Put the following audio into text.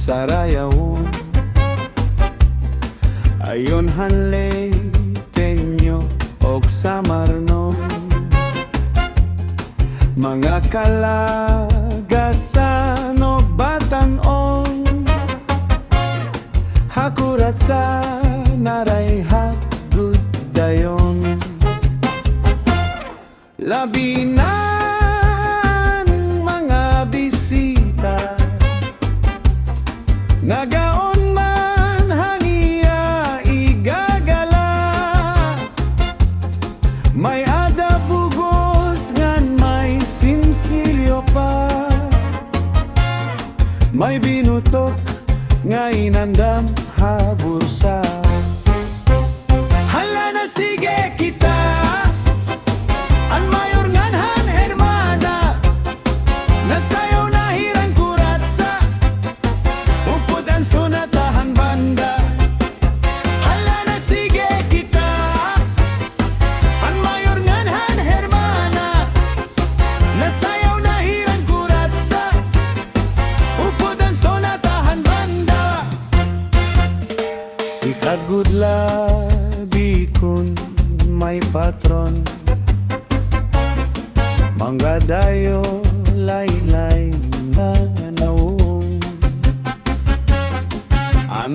sarayaw. Ayon hanlay tenyo og samarno, mga kalagasan o batanon, curatcha naray hagud dayon. Labi na mga bisita, nagaon man haniya igagala, may ada bugos ngan may sinsilyo pa, may binutok nga inandam habursa. Hala na sige kita an mayor nganhan hermana, nasayaw na hiran curatcha, upod ang sunatahan banda. Hala na sige kita an mayor nganhan hermana, nasayaw na hiran curatcha, upod ang sunatahan banda. Sikat gud labi kun may patron, mangga dayo laylay na nawong, ang